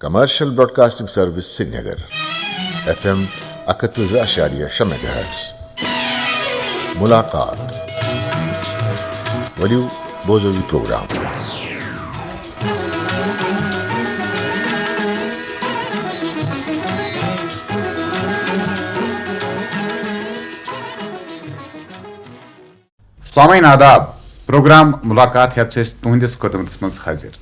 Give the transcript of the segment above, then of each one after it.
Commercial Broadcasting Service Srinagar, FM 31.6 MHz. मुलाकात वलियो बोजोवी programme सामईन आदाब programme मुलाकात हेत तुहंदिस खदमतस मज हाजिर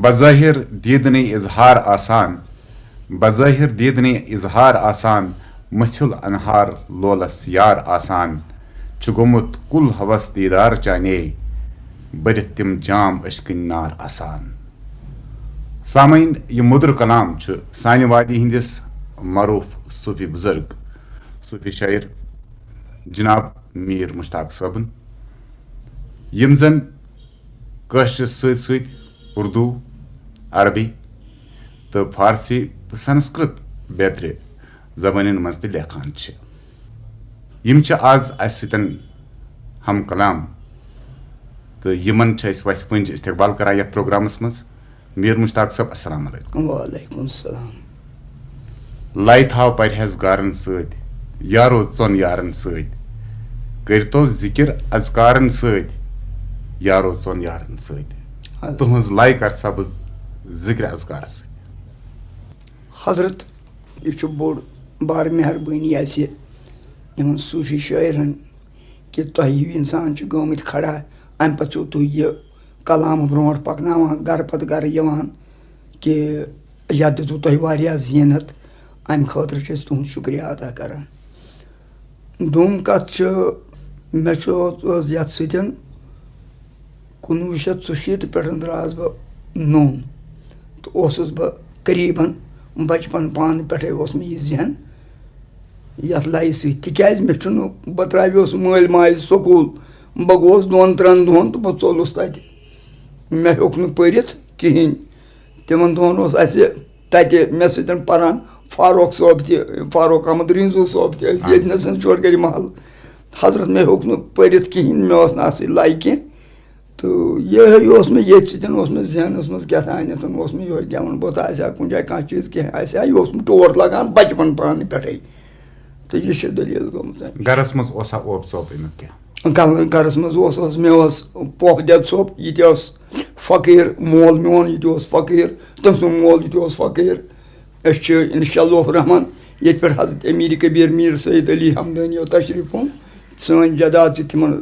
बज़ाहिर दीदने इजहार आसान मछुल अनहार लोलस यार आसान चुगुमुत कुल हवस दीदार चाने बरित तिम जाम अशकिन नार आसान। सामईन ये मुद्र कलाम सानि वादी हिंदिस मरूफ सूफी बुजुर्ग सूफी शायर जनाब मीर मुश्ताक साबन यम जन कश्रिस सत उर्दू अरबी तो फारसी तो संस्कृत बेतरे जबान मज त लेखान यम आज अस सतन हम कलाम तो यमन वस वंज इस्तकबाल करान यथ प्रोग्रामस मज। मीर मुश्ताक साहब अस्सलाम वालेकुम सलाम। लाई थाव परहेज गारन सत यारो चोन यारन सत करतो जिक्र अजकारन सत यारो चोन यारन सत तुहज लाई कर सब जिक्र अजकार सत। हजरत यह बोड़ बार मेहरबानी इन सूफी शायरन कि तुह इंसान गमत खड़ा अम पे तुह यह कलाम ब्रो पकना गर पत गर कि यह दितु तुह वारिया जीनत अम खतर तुंद शुक्रिया अदा करान। दोम कत मे ये सतन 1984 पे द्रास बह नोन तो बह करीबन बचपन पान पे मे यह जहन यथ लाई सज मे बह त्राव्योस मल माज स्कूल बह गोस 2-3 दोहन तो बह चोलुस तत मे हेक न परित कहें तिमन दोहन तत मे सतन परान फारूक साहब फारूक अहमद रिंजू साहब तन चोरगरी महल। हजरत मे हेक न परित कहें मे लाई कह तो यह मे ये जहनस मज क्या मे यह गेवन बोत आ कुन जाए कह चीज कह यह टोर लगान बचपन पान पे तो यह दलील गमत। गरस मज ओप सोप गरस मज मे पोप दद सोप यह फ़कीर मोल मोन यह फ़कीर तम सुन मोल यह फ़कीर इंशाअल्लाह रहमान ये पे हजरत अमीर कबीर मीर सईद अली हमदनी तशरीफ ओन सन जदाद तिमन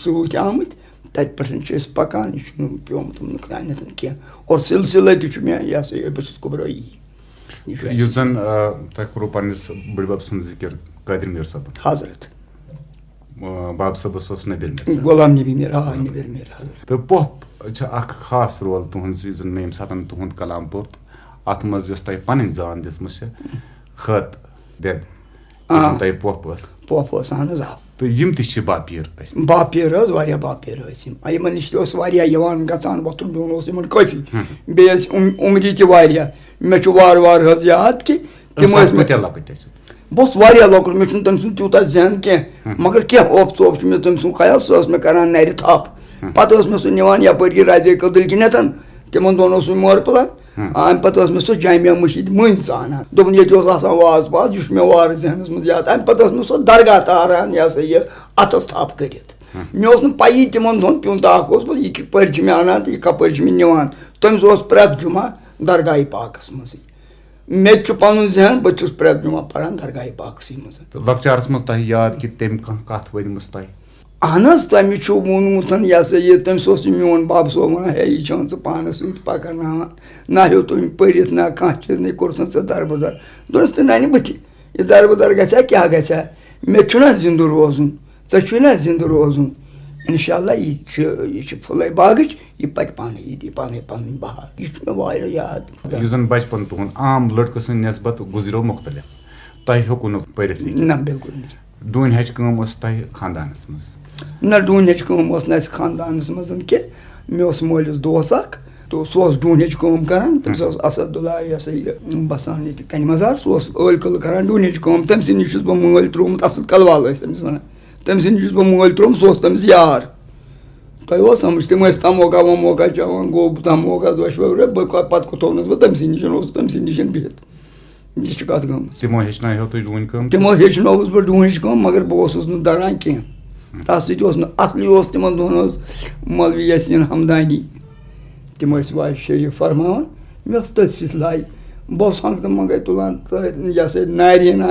सूत आमत तत पे पकान प्योमुत नुकसान कह और सिलसिल मे यह बस कुबराई जन तुह पन्निस बड़बब सुन जिक्र कादिर मीर साहब हजरत बाब सबस नबीर मीर गुलाम नबी मीर नबीर मीर हजरत तो पोप खास रोल तुहद मे ये सात तुहद कलाम पोर अत मज तुह पन जान दिसम खत दद तुह पोप अहन तो यम ति बापीर बापीर वारिया बापीर यमन नश गचान वोथुन बिहुन काफी बे उमरी तह मे वार वार याद कि बह वारिया लकुट मे तम सुन तूता जहन कह मगर कह ओप चोप मे तम सुन ख्याल सह मे करान नर थप पे मे सह निवान यपर राजे कदल किन तिमन दोन मोर पला अम पे मे सह जामिया मस्जिद मज जाना दोपन ये वाज वाज यह मे वार जहनस मज याद अम पे मे सह दरगाह तारान यह अतस थप कर मे पी तिमन दोन प्यून ताक यह कपर मे अनान तो यह कपर मे निवान तमिस प्रेत जुमा दरगाह पाकस मज मे पन जहन बहुत प्रेत जुमा परान दरगाह पाकस मज लकचारस मज तह याद कि तम कत वनम तह अहन तमिस वोनमुत यह तमिस मोन बब सोब वन हे यह च पानस सत पकन ना हेो तुम परित ना कह चीज न कोर दरबदर दोनस तो नानी बथ यह दरबदर ग क्या ग मे जिंद रोजुन ऐ जिंद रोजुन इंशाअल्लाह यह फुल बाग यह पक पाने यह दी पाने पन बहार यह मे वार याद जन बचपन तुहद आम लड़क सद नस्बत गुजरो मुख्तलिफ तह हेकु न परित ना बिल्कुल डून हच कम तह खानदानस मज ना डून हच कम ना खानदानस मज कह मे मोलिस दोस तो सह डून हच कम करान तमिस असदुल्ला यह बसान ये कन मजार सह यल कल करान डून हच कम तम सद नश बह मल त्रोमुत असद कलवाल तमिस वन तम सद नश बह मल त्रोम सह तमिस यार तोह समझ तम तमोका वमोका चवान गो तमोका दोशवे पत थोनस बह तमसी निश बिहित यह कत गम तिमो हेचनायो तुझ डून कम तिमो हेचनोस बह डूनिश कम मगर बह दरान कह तथ सत असली तिमन दोहन मौलवी यासीन हमदानी तिम वाज शरीफ फरमान मे तथ सत लाई बह हंग तम गई तुलान यह सा नारिना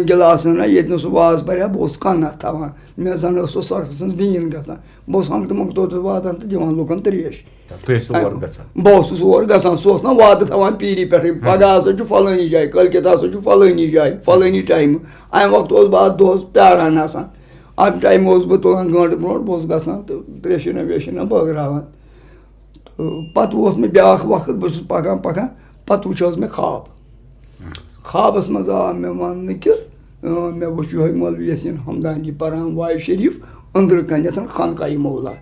गिलास ये सह वाज पर बह कन्नत थवान मे जन सरफ सज बीन गसान बह हंग तम तोत वातान तो दिवान लुकन त्रेश बह और गसान सह ना वाद थवान पीरी पे पगह हसा फलानी जाए कलकत हसा फलानी जाए फलानी टाइम अमे वक्त बह दोहस प्यारान आसान अम टाइम बह तुलान गंट ब्रो बह गसान तो त्रेशना वेशना बगरावान तो पत वो मे ब्या वक्त बस पकान पकान पत वो मे ख्वाब ख्वाबस मज आ मे वन कि मे वो मौलवी यासीन हमदानी परान वाय शरीफ अंदर कनथ खानकाई मौला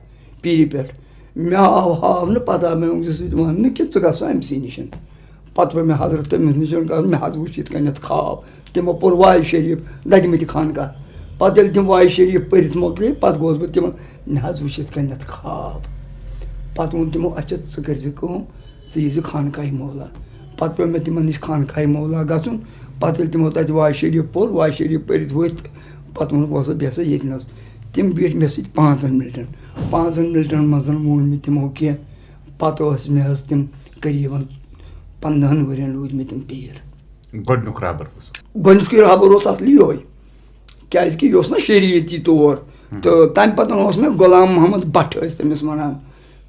पीरी पे मे आव हाव पता मे वन कि ग अमसी निश पत पे मे हजरत तमिस निश मे हज वो कनथ ख्वाब तमो पोर वाय शरीफ दगमत खानका पत ये तम वाय शरीफ पढ़ मोकल पत गोस बह तिमन मे हज वो कनथ ख्वाब पत वो तमो अच्छा कर खानकाई मौला पत पे मे तिमन निश खानकाई मौला गन पत तमो तत वाय शरीफ पोर वाय शरीफ पढ़ वत पत वो बह ये तम बीठ मे सत 5 मिनटन मज वोन मे तमो कह पत मे तम करीबन 15 वरियन रूद मे तम पीर गोडनुक रहबर गोडनुक रहबर असली यो क्या ना शरीयती तौर तो तम पतन मे गुलाम मोहम्मद भट्ट तमिस वन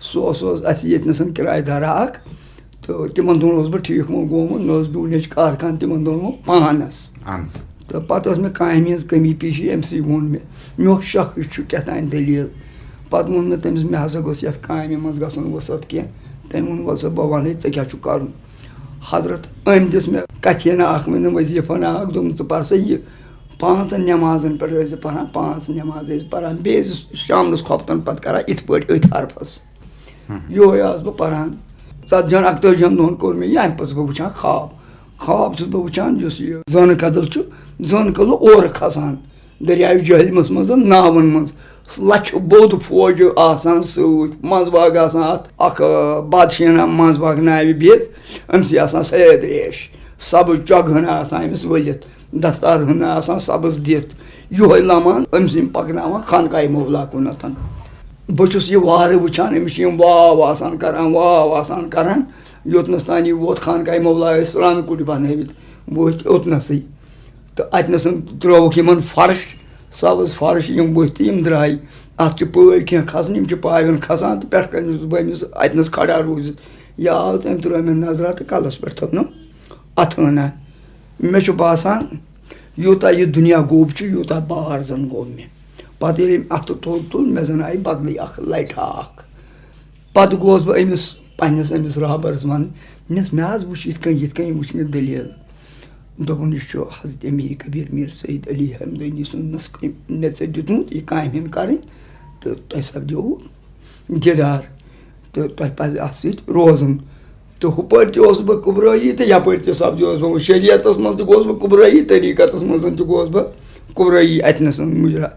सह ये किराएदार अख तो तिमन दोन बह ठीक मो गोमुत मे डूनच कारखान तिमन दोन पानस तो पत मे कामि हज कमी पेशी अमसी वोन मे शक क्या तान दलील पत वोन मे तमिस मे हसा गोस यथ कामि मज गसन वसत कह तम वोन वल बह वन क्या कर हजरत अम दिस मे कथना अख मे वजीफा अख दोम च पर सा यह 5 नमाजन पे पान 5 नमाज पान बे शामस खोपतन पत कर इत पे अथ हरफस योय बह पान 40 41 दोहन कोर मे अमे पे वुचान ख्वाब बह वुचान जन कदल जन कदल और खसान दरियाव जहलमस मज नावन मज लच बोद फौज आसान सत मंजबाग अख बादशाह मंजबाग नाव बिहत अमसी सैद रेश सब चग हना अमस वलित दस्तार हना सब्ज दित योह लमान अमस पकन खानकाई मौला कुनथन बहुस यह वार वुचान अमिस वाव आसान करान योतनस तान वोत खानकाई मौला रान कुट बनवित वोत ओतनसै तो अतनस त्रोवुक इन फर्श सब्ज फर्श वोत द्राय अत पै कह खसन पावन खसान तो पे बमिस अतनस खड़ा रूजित यह आव तम त्रो मे नजरा तो कलस पे थोन अथना मे बासान यूता यह दुनिया गोब यूता बार जन गो मे पत अत तुल मे जन आई बदल लट पत गोस बह अमिस पन्नस अमिस रहबरस वन मे वुच ये वुच मे दलील दोपन यह हजरत अमीर कबीर मीर सईद अली हमदनी सुनस मे ऐ दितमुत यह काम कर तो तुम सपदो दीदार तो तुम पज अत रोजन तो हुपर बह कुबराई तो यपर सपदोस बह शरीयत मज गोस बह कुबराई तरीकत मज गोस बह कुबराई अतनस मुजरा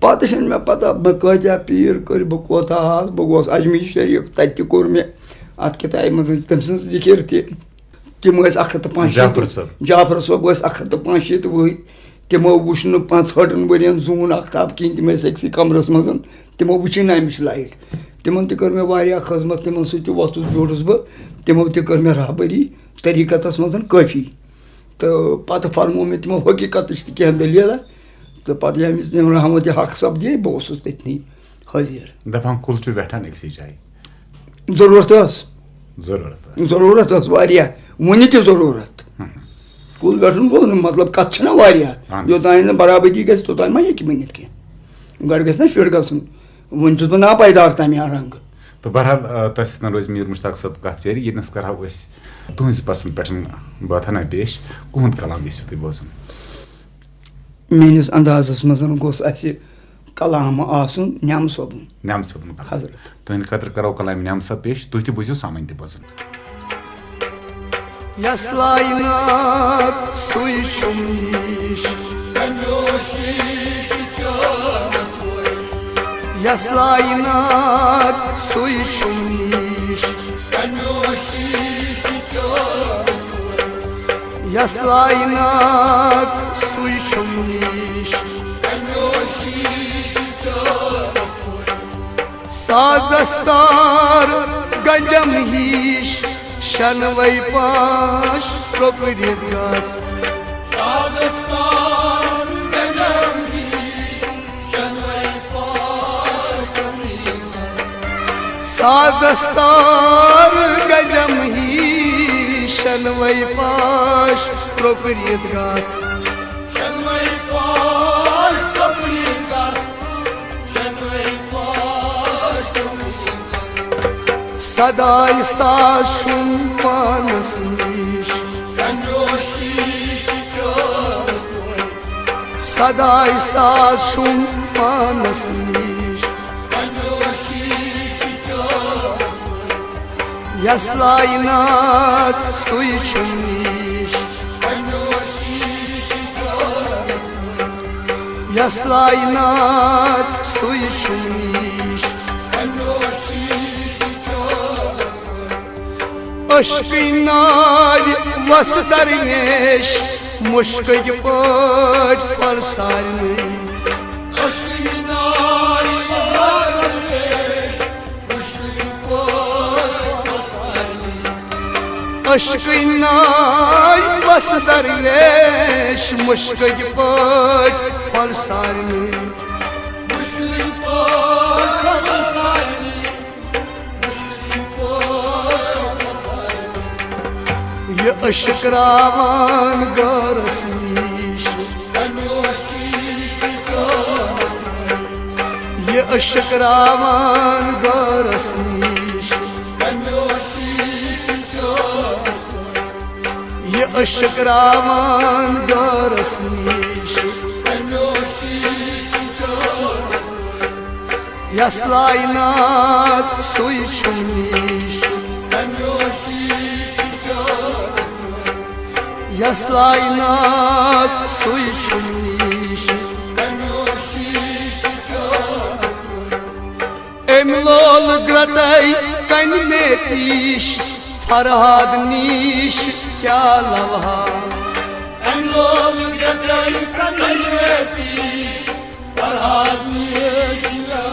पत मे पता बह कत्या पीर कर बह कोता बह गोस अजमेर शरीफ तत कोर मे अत किताब मज तम सज जिक्र तम 105 जाफर सोब 105 वह तमो वुच 65 वरियन जून आफ्ताब कहें तम अक्सी कमरस मज तमो वुच अमिच लाइट तिमन कर मे वारिया खजमत तिमन सत वोथुस बिहुस बह तमो कर मे रहबरी तरीकत मज काफी तो पत फरमो मे तमो हकीकत कह दलील तो पत रहमत हक सपदे बह तथनी हाजिर दपान कुल बैठान अक्सी जाए जरूरत वारिया वन त जरूरत कुल बैठन गो मतलब कत वारिया योतान बराबरी गि तोतान मा हेक वन कह गड़ गस फिट गन वन बह नापायदार तमें रंग तो बहरहाल तह रोज मीर मुश्ताक सब कत जारी यस करो तुज पसंद पे बात पेश कुहद कलाम यू तुम बोजन मेनिस अंदाजस मज गोस कलाम आसन न्याम सोबन हजरत तुंद खतर करो कलाम न्याम सब पेश तुह बुझो सामन त बोजन Yaslaynat suy çumniş Yaslaynat suy çumniş Sazastar ganjam hiş Şanvay paş propirit gas Sazastar ganjam hiş Şanvay paş propirit gas Sazastar ganjam hiş Şanvay paş propirit gas Şanvay paş propirit gas Şanvay paş propirit gas Saday saşun manasmış Saday saşun manasmış Yaslaynat suy çumniş Yaslaynat suy çumniş Aşkınar vasdarneş Muşkı pört farsarmış Aşkınar vasdarneş Muşkı pört farsarmış Ye ışık ravan garasmış Ye ışık ravan garasmış Ye ışık ravan garasmış Yaslaynat suy çumniş Yaslaynat suy çumniş Emlol gratay kan me piş Farhad niş kya lavha Emlol gratay kan me piş Farhad niş kya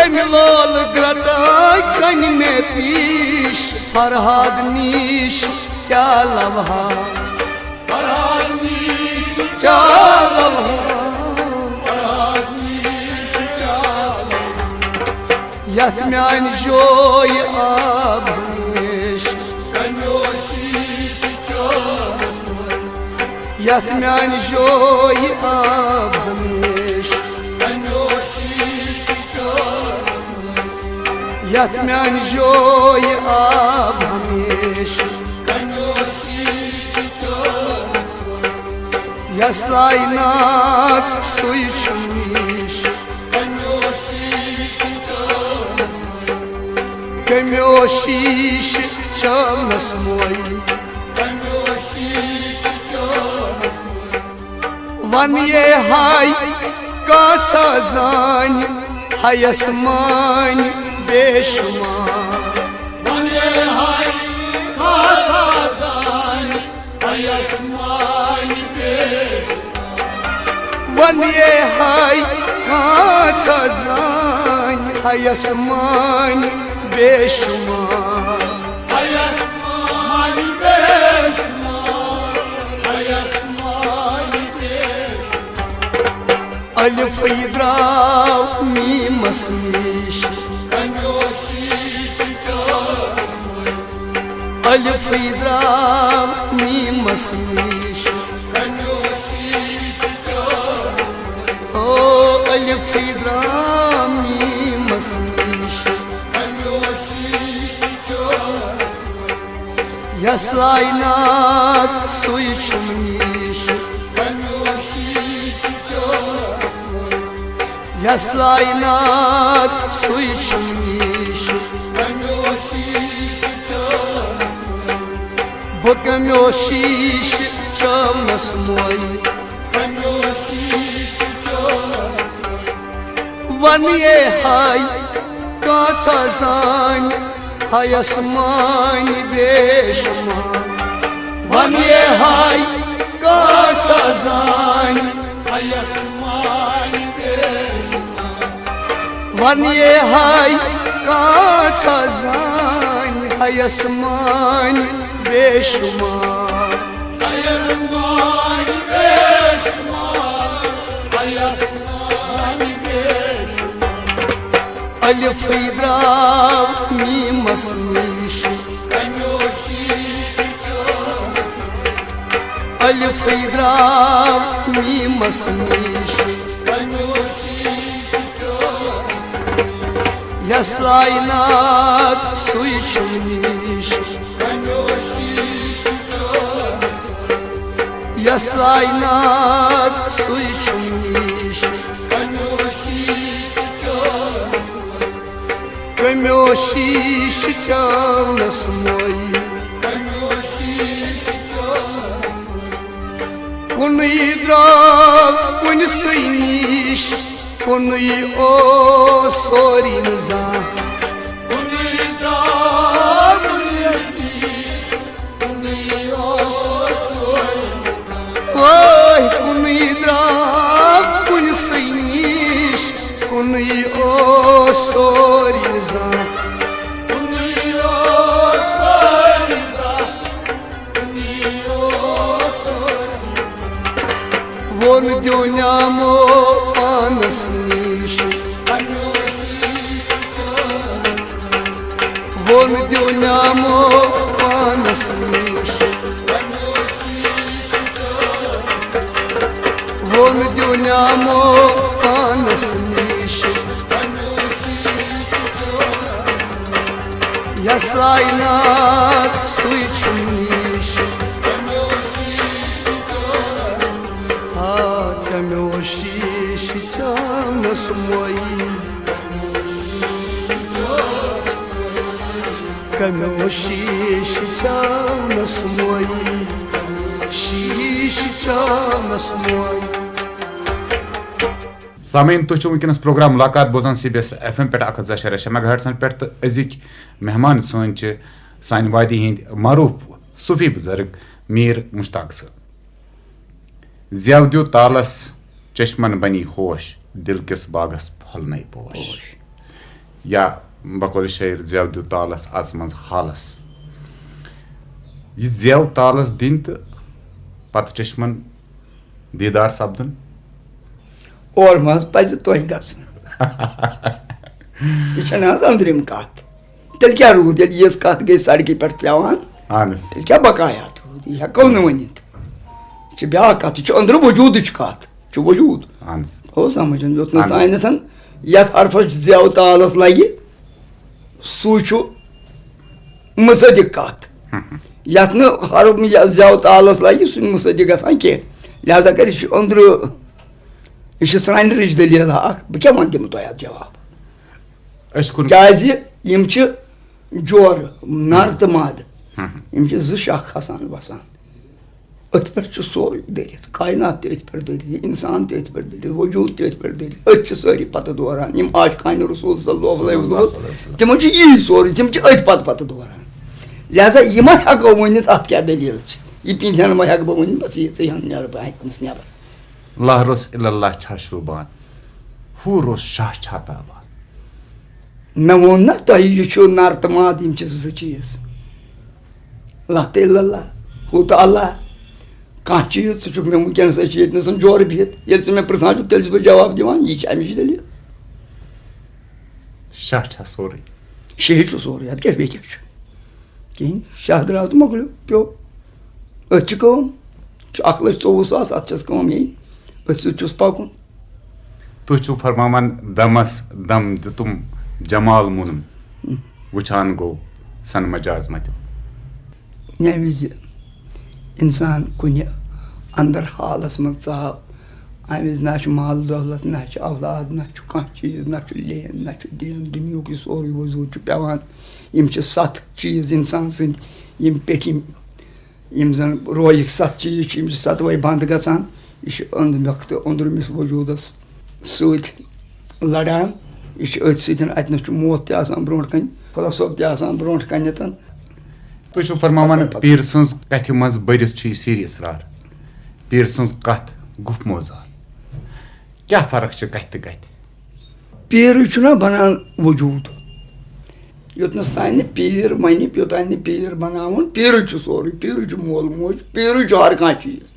Emlol gratay kan me piş Farhad niş kya lavha Farhad niş kya lavha Farhad niş kya Yatmayan joy abniş Yatmayan joy abniş Yatmayan joy abniş Yaslaynat suy çumniş Kemyoşiş çalmas moy Vanye hay ka sazan Hayasman beşumar Vanye hay ka sazan Hayasman beşumar Vanye hay ka sazan Hayasman beşumar Hayasman beşumar Hayasman beşumar Alif idrav mim asmiş Alif idrav mim asmış O alif idrav mim asmış Yaslaynat suy çumniş Yaslaynat suy çumniş Bokemyoşiş çalmas moy one ये हाय कासा जान हायसमान बेशुमार one ये हाय कासा जान Hayasman one ये हाय कासा जान हायसमान बेशुमार Hayasman beşmar Hayasman beşmar Alif idrar mimas niş Kanyoşiş Alif idrar mimas niş Kanyoşiş Yaslaynat su içmiş Kanyoşiş Yaslaynat su içmiş Kanyoşiş Kamyo şiş çavnas moy Kanyoşiş Kun idrak kun sıyniş Kun o sorin zah Unidra Uniyetiş Uniyosun Oy kun idrak kun sıyniş Kun o sorin zah Uniyosun Uniyosun Вон дюнямо анасныш Вон дюнямо анасныш Вон дюнямо анасныш Яслайнат суйчумниш Камёшиш чамнас мой Камёшиш чамнас мой Шиш чамнас мой सामीन तुम वनकस programme मुलाकात बोजान CBS FM पे 1.0 megahertz पे तो अजिक मेहमान सन सान वादी हिंद मारूफ सूफी बुजुर्ग मीर मुश्ताक साहब ज़्यावद्यू तालस चश्मन बनी होश दिल किस बागस फल नहीं पोश या बकौल शेर ज़्यावद्यू तालस आसमन हालस यह ज़्याव तालस दिन तो पत चश्मन दीदार सपदन और मज पज तुह गसन यह अंदरिम कत तेल क्या रूद ये कत गई सड़क पे पेवान तेल क्या बकायात रूद यह हेको न वनित ब्या कत अंदर वजूद कत वजूद हो समझ योतनस तानथ यथ हरफस ज़्याव तालस लगे सू मुसदिक कत यथ न हरफ ज़्याव तालस लगे सह मुसदिक गसान कह लिहाजा कर अंदर यह सान रिच दलील बह क्या वन दिम तुह जवाब क्या जोर नर तो मद ज़ खसान वसान अथ पे सोरे दरित कायनात ते पे दरित इंसान ते पे दरित वजूद ते पे दरित अथ सारी पत दोरान आशिकान रसूल सल्लल्लाहु अलैहि वसल्लम तिमो यही सोरे तिम अथ पत दोरान लिहाजा यह मा हेको वनित अथ क्या दलील यह पिंथन मा हेक बह वन बस यह नीर बह नबर लहरोस इल्लल्लाह छा शुबान हूरोस शाह छाताबान मे वोन ना तुह यह नर तो माद यम ज़ चीज अल्लाह तो इल्लल्लाह हू तो अल्लाह कह चीज षुक मे वनकस ये जोर बिहित ये मे पृछान तेल बह जवाब दिवान यह अमिच दलील शाह छा सोरे शही सोरे अद क्या कहें शाह द्राव तो मोकलो पे अथ 1,24,000 अत ये अथ सुस पकुन तुह फरमान दमस दम तुम जमाल मुनम वुचान गो सन मजाज मत यमि इंसान कुन अंदर हालस मज चाव अमिज ना माल दौलत ना औलाद ना कह चीज ना लेन ना दिन दुनिया सोरे वजूद पेवान यम 7 चीज इंसान सद पे जन रोयक 7 चीज 7 बंद गसान यह अंद वक्त अंदरमिस वजूदस लड़ान यह अथ सतन मौत ब्रो कन खुदा सोब ब्रो कन तुम फरमान पीर सज कथ मज बरित सीर इसरार पीर सज कथ गुफ मोजान क्या फर्क कथ कथ पीर बनान वजूद योतनस तान पीर मन योतान पीर बनावन पीर सोरे पीर मोल मोज पीर हर कह चीज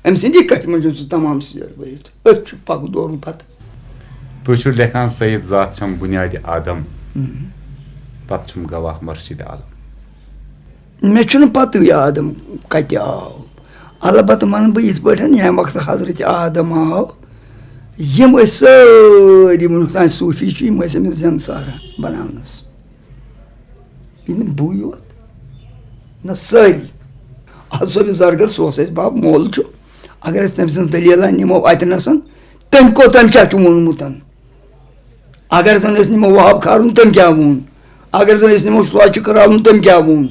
अम सदी कथ मज तमाम सर वरित अथ पक दौर पत तुम लेखान सईद जात छम बुनियाद आदम तथ गवाह मर्शिद आलम मे पत आदम कत आव अलबत् मन बह इत पे वक्त हजरत आदम आव यम सारी मुल्क तान सूफी अमिस जन सारा बनानस बू योत न सारी आज सोब जरगर सह बाब मोल अगर तम सज दलीला नमो अतनसन तम को तम क्या वोनमुत अगर जन नमो वाब खारुन तम क्या वोन अगर जन नमो स्वच्छ करावन तम क्या वोन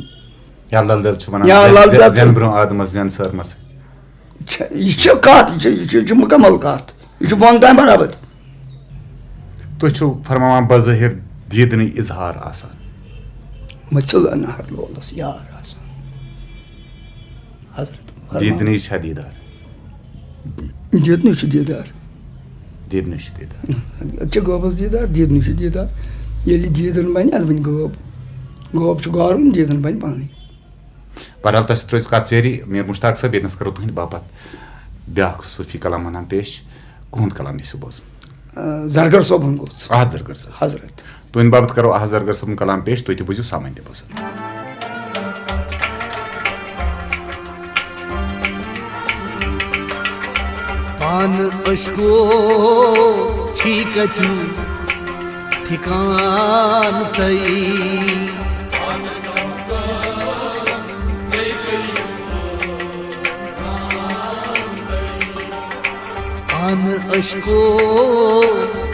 या ललदल जन ब्रो आदमस जन सरमस यह कत मुकम्मल कत यह बन तान बराबर तुम फरमान बज़ाहिर दीदन इजहार आसान मचल अनहर लोलस यार आसान हजरत दीदन छा दीदार दीदन दीदार दीदन दीदार गोबस दीदार दीदन दीदार ये दीदन बन अद बन गोब गोब गारुन दीदन बन पानी बहरहाल तस त्रो कत जारी मीर मुश्ताक साहब ये करो तुंद बापत ब्या सूफी कलाम वनान पेश कुहद कलाम यू बोज जरगर सोबन गो जरगर साहब हजरत तुंद बापत करो जरगर साहब कलाम पेश तुम बोजो सामान ते बोज पान अशको छीकतु ठिकान तई पान अशको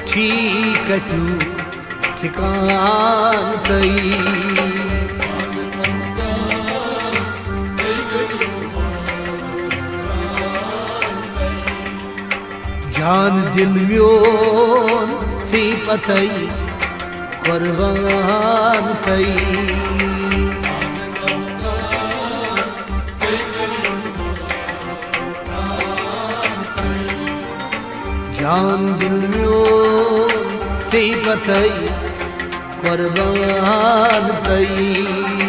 छीकतु ठिकान तई जान दिल म्योन सी पतई कुर्बान तई जान दिल म्योन सी पतई कुर्बान तई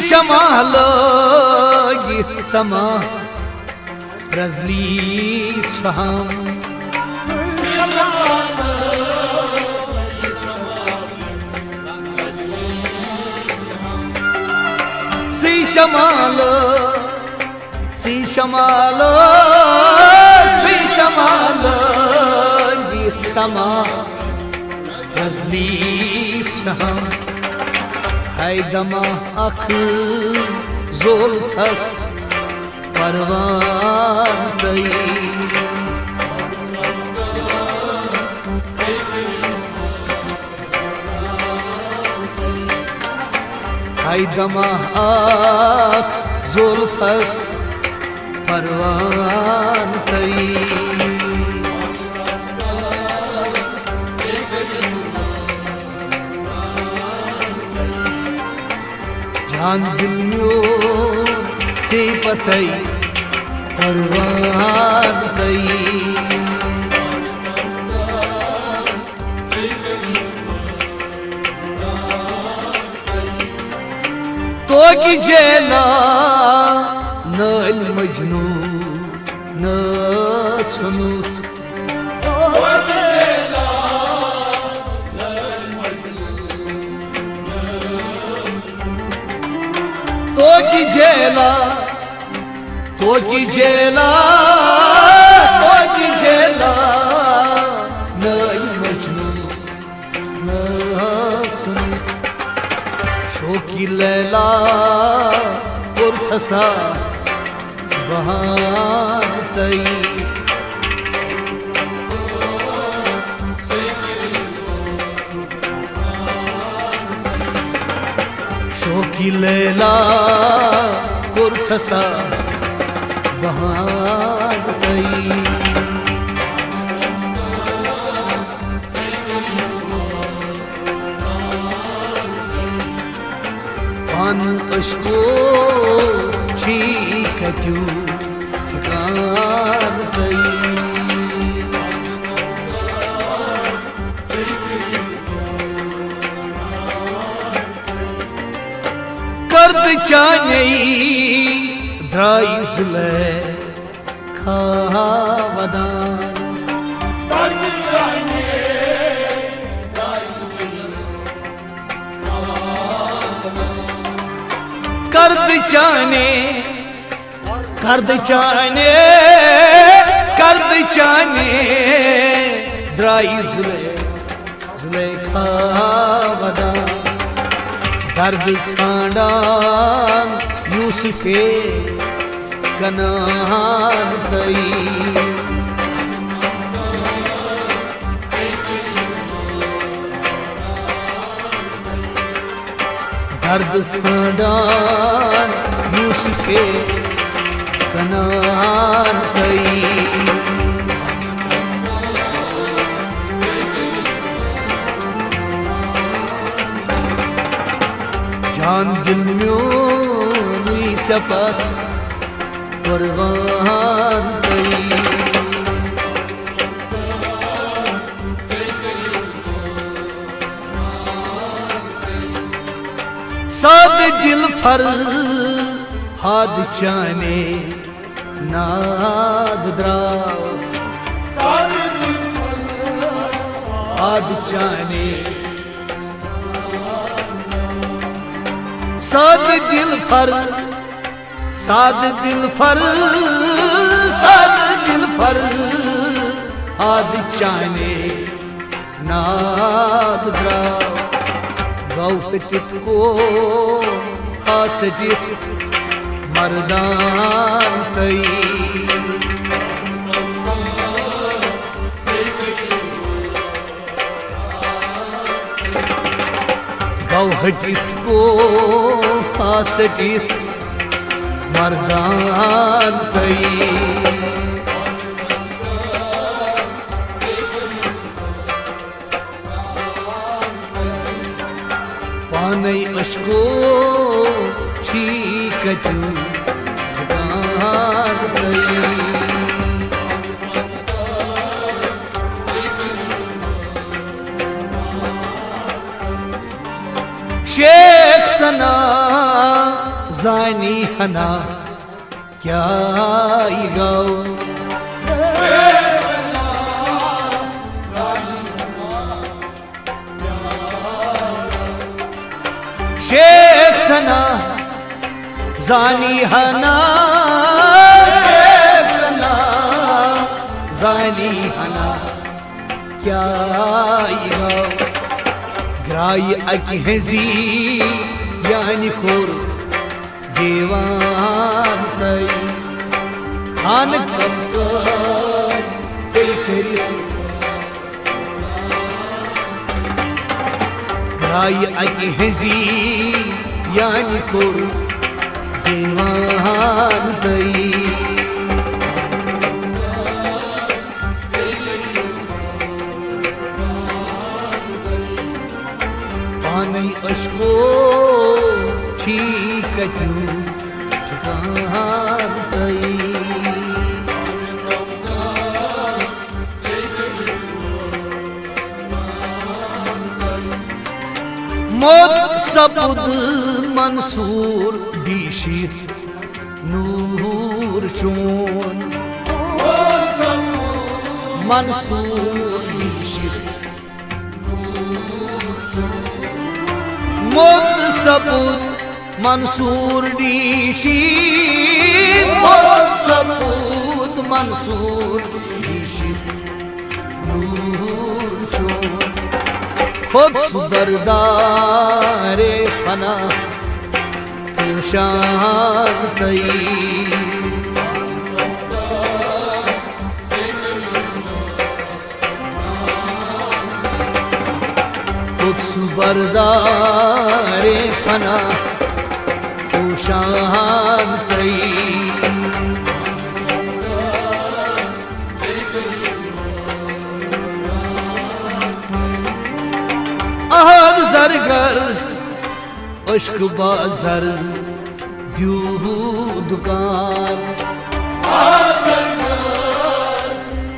शमाल तमा प्रजली छम शमाल तमा प्रजली छम है दमा अख जोलथस परवान तई है दमा अख जोलथस परवान तई जान दिल म्योन से पतई कुर्बान तई तो की जेला नल मजनू न सुनु तो की जेला नई मजनू न सुन शोकी लैला पुरथसा बहान तई शोकी लैला कोर्थसा बहान तई पान अशको छी कत्यू ठिकान तई कर्द चानई द्राई जुले खावदान कर्द चाने द्राई जुले खावदान दर्द छांडान यूसुफे कनान तई दर्द छांडान यूसुफे कनान तई जान दिल म्यों सफर कुर्बान तई साद दिल फर हाद चाने नाद द्राव हाद चाने साद दिल फर आद चाने नाद द्राव गौ हटित को आसजित मर्दान तई गौ हटित को आसजित मर्दान तई पानई अशको छी कतू ठिकान तई शेख सना जानी हना क्या गाओ शेख सना जानी हना क्या गाओ ग्राई अकी हजी यानी खोर देवान तई खान कम से करी ग्राई अकी हजी यानी खोर देवान तई पानई अशको छी कतू ठिकान तई मोद सबुद मंसूर दीशित नूर चोन मंसूर दीशित मोद सबूत मंसूर दीशित मोद सबूत मंसूर दीशित नूर चोन खुद सुबरदारे फना तुशान तई खुद सुबरदारे फना शांति ahad zargar aşk bazar dyu dukan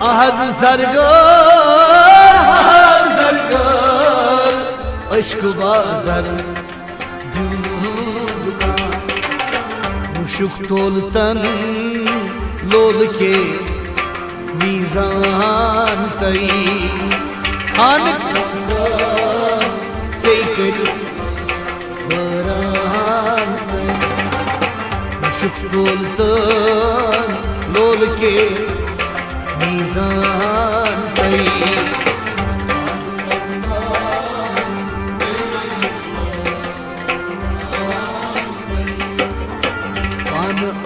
ahad zargar aşk bazar dyu dukan muşuk toltan lol ke mizan tay khan sacred varan muşuk toltan lol ke mizan tay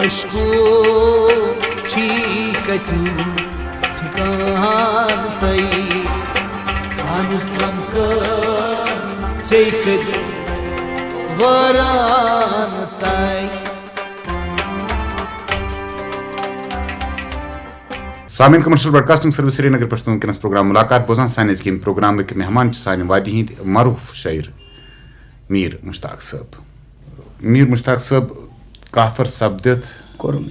aşku çikatu ठिकान तई खान कमका सेकद वरान तई सामिन कमर्शियल ब्रॉडकास्टिंग सर्विस श्रीनगर पे वनकस programme मुलाकात बोजान सानिस की programme के मेहमान सानि वादी हिंद मरूफ शायर मीर मुश्ताक साहब मीर मुश्ताक साहब काफर सब्दित कोरम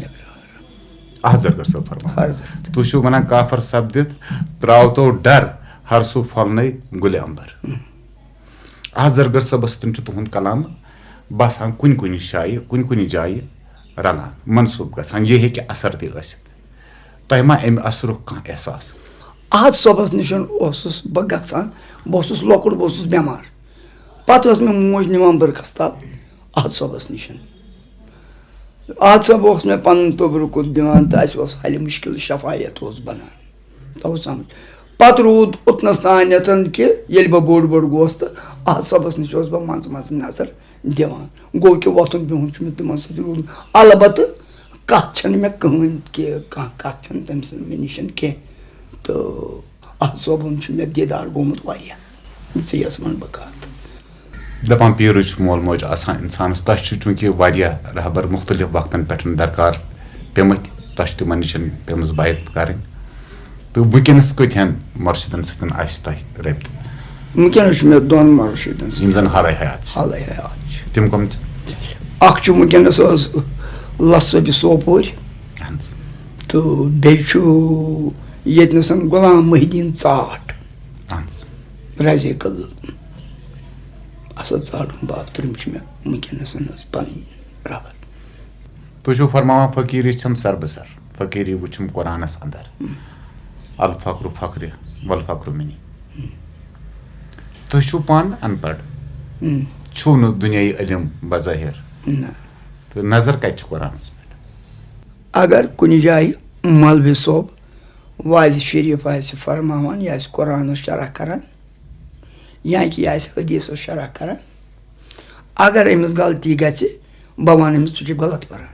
अहजरगर साहब फरमा तु छु वनान काफर सब्दित त्राव तो डर हर सु फलने गुले अंबर अहजरगर साहबस तुम छु तुहुंद कलाम बसान कुन कुन शाये कुन कुन जाय रलान मनसूब गसान ये है कि असर दे असित तय मा एम असरुक का एहसास आज सोबस निशन ओसुस बगसान बोसुस लोकुड बोसुस बेमार पत ओस मे मोज निवान बरखस्ताल आज सोबस निशन आज सब ओस में पन तबरुक दिवान तास ओस हाली मुश्किल शफायत ओस बनान तो समझ पत रूद उतनस तानयतन के येल ब बोड बोड गोस त आज सबस निश ओस ब मंज मंज नजर दिवान गो के वतन बिहुन छु में तमन से रूद अलबत कत छन में कहन के कत छन तम से मिनिशन के तो आज सबन छु में दीदार गोमुत वाया से यसमन बकात दपान पीरुच मोल मोज आसान इंसान तश चूंकि वारिया रहबर मुख्तलिफ वक्तन पे दरकार पेमत तश तिमन निशन पेमस बायत करें तो वुकनस कथन मर्शिदन सतन आस तह रब्त वुकनस में दोन मर्शिदन यम जन हाल हयात तिम कम अख छु वुकनस लसबि सोपोर तो बेचु यतनसन गुलाम मोहिद्दीन चाट राजे कल असल चाट बाप तुम में वुकनसन पन रहबर तो जो फरमावा फकीरी छम सर बसर फकीरी वुचम कुरानस अंदर अल फक्र फक्र वल फक्र मिनी तो छु पान अनपढ़ छु न दुनियाई इल्म बज़ाहिर तो नजर कत कुरानस पे अगर कुछ जाय मौलवी सोब वाज शरीफ आस फरमावान या कुरान शरह करान या कि हदीस शरह करान अगर अमिस गलती गि बह वन अमिस तुझे गलत परान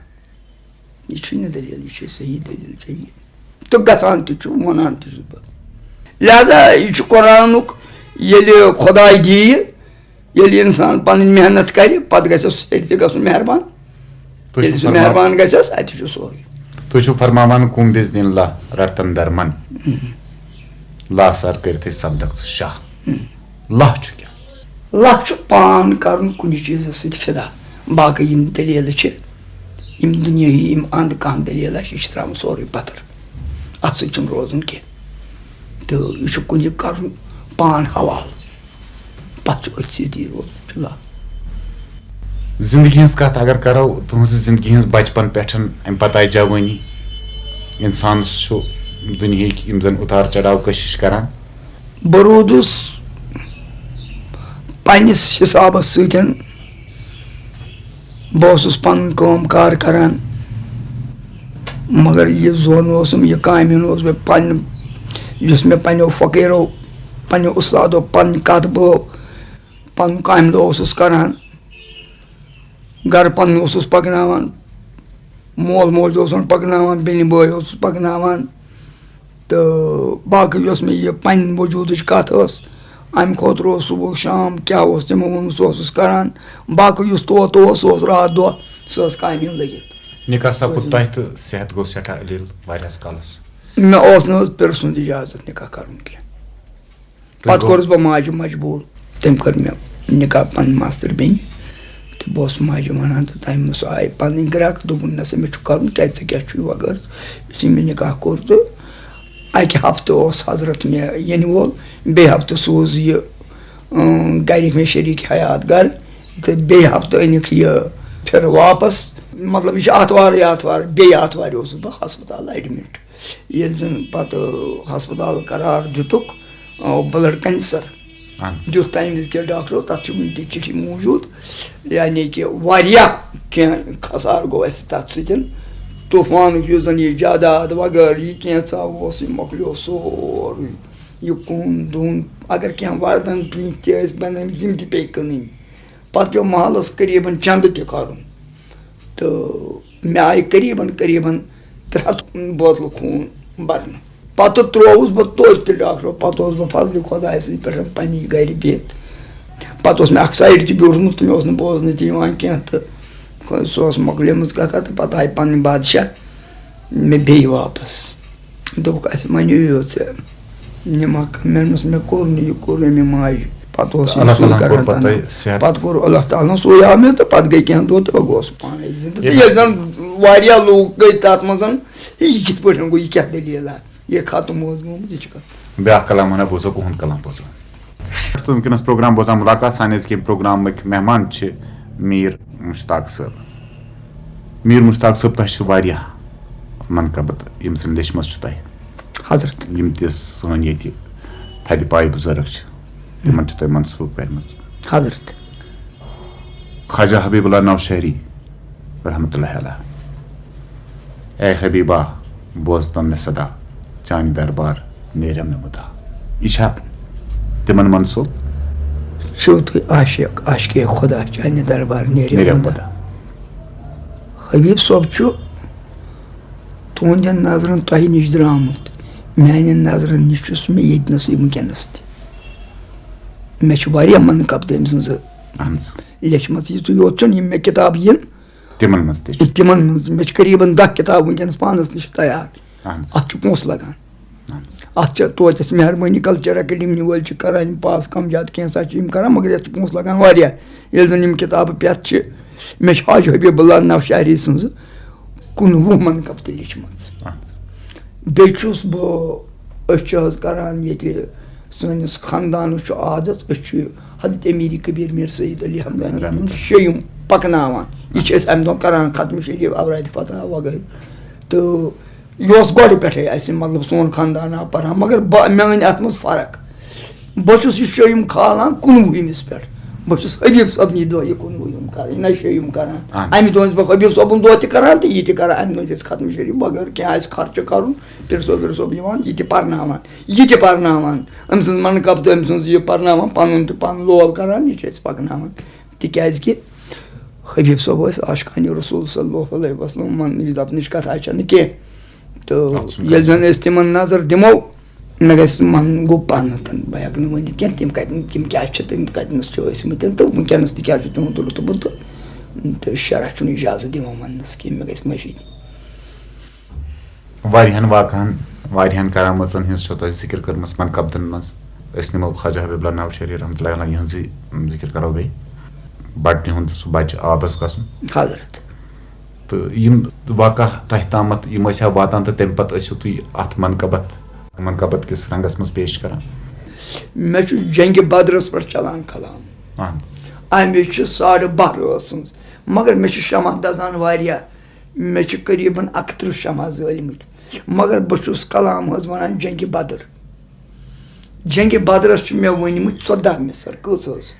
यह दलील यह सही दलील चाहिए तो गसान वन लिहाजा यह कुरानुक खुदा दी इंसान पन मेहनत कर पे गस मेहरबान मेहरबान गस अत सोरे तुझ फरमावान कुम बिजनिन ला रतन दरमन ला सर करते सब्दक शाह लाह क्या लाह पान कर कुन चीज फिदा बाकी दलील दुनियाही अंद कह दलील यह त्रा सोरे पत्थर अत सम रोजन कह तो यह कुन कर पान हवाल पे रोज लाह जिंदगी कत अगर करो तुहस जिंदगी बचपन पे अम पत आई जवानी इंसान दुनिया जन उतार चढ़ाव कशिश करान बह रोदुस पन्निस हिसाबस सतन बह पन काम कार करान मगर यह जोन यह कामिन मे पन मे पन्नो फ़कीरो पन्नो उस्तादो पन कत बो पन काम दो करान घर पन पकनावान मोल मोज पकनावान बेन बॉय पकनावान तो बाकी मे यह पन वजूद कत अम खुद सुबह शाम क्या तमो वो करान बाकी तोत रात दो सो कामि लगित निकाह सपुद तह तो सेहत गो सठा अलील वारियास कालस मे ओस न पिर सुंद इजाजत निकाह करन के पत कोरस बह माज मजबूर तम कर मे निकाह पन मास्टर बेन तो बस माज वनान तो तम सो आई पन ग्राक दोपन नस मे कर क्या वगर यु मे निकाह कोर तो अक हफ्त हजरत मे इन वोल बे हफ्त सोज यह गरिक मे शरीक हयात घर तो बे हफ्त अनिक यह फिर वापस मतलब यह आतवार बे आतवार बह हस्पताल एडमिट ये पत हस्पताल करार दितुक ब्लड कैंसर दित तम विज के डॉक्टरों तथ वन चिट्ठी मौजूद यानी कि कह खसार गो तथ सतन तूफान यह जायदाद वगैरह यह कैसा मकलो सोर यह कून दून अगर कह वर्दन पीत बन तम पे कन पत पे महलस करीबन चंद कर तो मे आई करीबन 300 बोतल खून बरन पत त्रोवस बह तोज डॉक्टरों पत बह फजल खुदा पे पन्नी गर बिहत पत मे साइड ब्यूठमुत मे बोजन कह तो सह मकलम कथा तो पत आई पन बादशाह मे बे वापस दोक मनो योत निमक मे कोर मे मे माज पत पत कोर अल्लाह ताला सो आव मे तो पत गई कह दो तो गोस पाने जिंद ये जन वारिया लोग गई तथ मजन यह कित पे गो यह क्या दलील यह खत्म गोमुत यह ब्या कलाम हना बोजो कुहन कलाम बोजो तो वनकस प्रोग्राम बोजान मुलाकात साने के प्रोग्राम मेहमान मीर मुश्ताक साहब मीर मुश्ताक साहब तह मनकबत यम सन लेचमस तह हजरत यम सन ये थद पाई बुजुर्ग तिमन तह मनसूब कर हजरत ख्वाजा हबीबुल्लाह नौशहरी रहमतुल्लाह अलैह ए हबीबा बोज तम मे सदा चान दरबार नेरम नमुदा यह तिमन मनसूब शो तु आशिक खुदा चान दरबार नेरम नमुदा हबीब सोब तुहद नजरन तह नश द्रामुत मान नजरन नश मे ये नसीब वनकस मे मनकब तम सज लेचम यु योत मे किताब इन तिमन मे करीबन 10 किताब वनकस पानस नश तैयार अत पोस लगान अत तोत मेहरबानी कल्चर अकेडमी वल करान पास कम ज्यादा कैसा करान मगर ये पोस लगान वारिया ये जन किताब पेत मे हाज हबीबुल्लाह नौशहरी सज 19 मनकब त लिचम बेचुस बह करान ये सनिस खानदान आदत हजरत अमीर कबीर मीर सईद अली हमदानी शेम पकनावान यह अमे दह करान खत्म शरीफ अवराद फतह वगैरह तो यह गोड़ पे मतलब सोन खानदान आ पढ़ा मगर मे अत मज फर्क बहुत शेम खालान 19 पे बहुत हबीब सबनी दह यह 19 कर ना शेम करान अमे दह बह हबीब सबन दह तरान तो यह करान अमे दह खत्म शरीफ वगैरह क्या खर्च कर पिर सोब यह पर्नावान अम सज मनकब तो अम सज यह पर्नावान पन तो पन लोल करान यह पकनावान तिकाज कि हबीब सोब आशकान रसूल सल्लल्लाहु अलैहि वसल्लम दपनच कथा कह तो ये जन तिमन नजर दिमो मे मन गो पन बह हेक वन कह तम क्या तम कतनस तो वनकस क्या तुद रुतबत तो शरह इजाजत दिमो मनस कि मे ग मजीद वारियान वाकहन वारियान करामतन हिंस जिक्र कर्मस मनकबदन मज नमो ख्वाजा हबीबुल्लाह नौशहरी रहमतुल्लाह अलैह यहजी जिक्र करो बे बटने हुंद सह बच आबस गसन हजरत तो यम वाक़ा तह तामत यम वातान तो तम पे तुम अत मनकबत किस रंगस मज पेश करान मे जंग बदरस पे चलान कलाम अमे 12:30 मगर मे शमा दजान वारिया मे करीबन 31 शमा जलमत मगर बहुस कलाम वन जंग बदरस मे वनमुत 14 मिसर कस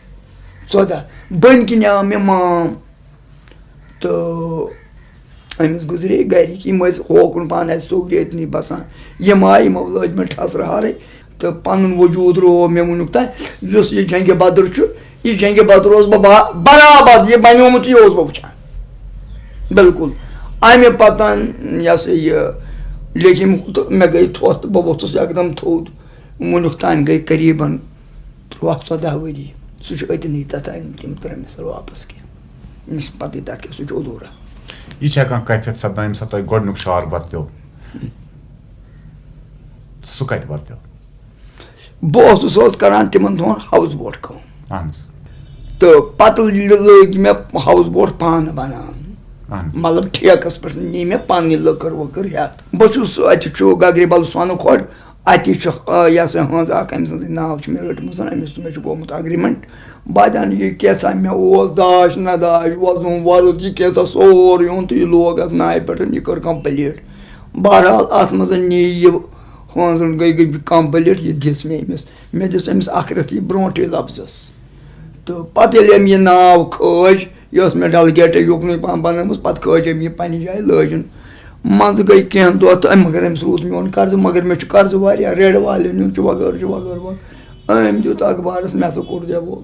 14 बन किन आव मे माम तो अमिस गुजरे गरिक यम होकुन पान सोगरियत नी बसान यम आई यमो लज मे ठसर हारे तो पन वजूद रो मे वनुक तह यह जंग बदर यह जंग बदर बराबर यह बनोमुत यह वुचान बिल्कुल अमे पतन यह यह लेकिन तो मे गई थोत बह वोथुस एकदम थोद वनुक तान गई करीबन 13-14 वरी सह अतनी तथा तम कर मे सर वापस कह أمِس پَتہٕ تَتھ کیٛاہ سُہ چھُ اوٚدوٗرا یہِ چھِ ہٮ۪کان کیفیت سپدان ییٚمہِ ساتہٕ تۄہہِ گۄڈنیُک شعار بدلیو سُہ کَتہِ بدلیو بہٕ اوسُس سُہ اوس کران تِمن دۄہن ہاوُس بوٹ کٲم اہن حظ تہٕ پَتہٕ لٲگۍ مےٚ ہاوُس بوٹ پانہٕ بَناوُن اہن حظ مطلب ٹھیکَس پٮ۪ٹھ نی مےٚ پَنٕنۍ لٔکٕر ؤکٕر ہٮ۪تھ بہٕ چھُس اَتہِ چھُ گگرِبل سۄنہٕ کھۄڈ اَتہِ چھُ یہِ ہسا ہٲنز اکھ أمۍ سٕنٛزٕے ناو چھِ مےٚ رٔٹمٕژ أمِس تہٕ مےٚ چھُ گوٚمُت اگریٖمنٹ بہٕ دَپان یہِ کیٛاہ مےٚ اوس داش نہ داش وۄزُم وۄرُد یہِ کیٛاہ سورُے اوٚن تہٕ یہِ لوگ اَتھ نایہِ پٮ۪ٹھ یہِ کٔر کَمپٕلیٖٹ بہرحال اَتھ منٛز نی یہِ ہٲنزن گٔے کَمپٕلیٖٹ یہِ دِژ مےٚ دِژ أمِس اکھ رٮ۪تھ یہِ برونٛٹھٕے لفظس تہٕ پَتہٕ ییٚلہِ أمۍ یہِ ناو کھٲج یہِ ٲس مےٚ ڈلگیٹے یُکنُے پہم بَنٲومٕژ پَتہٕ کھٲج أمۍ یہِ پنٛنہِ جایہِ لٲجِن منٛزٕ گٔے کینٛہہ دۄہ تہٕ مگر أمِس روٗد میون قرضہٕ مگر مےٚ چھُ قرضہٕ واریاہ ریڈٕ والٮ۪ن ہُنٛد چھُ وغٲرٕ چھُ وغٲرٕ أمۍ دیُت اخبارس مےٚ ہسا کوٚر دٮ۪وول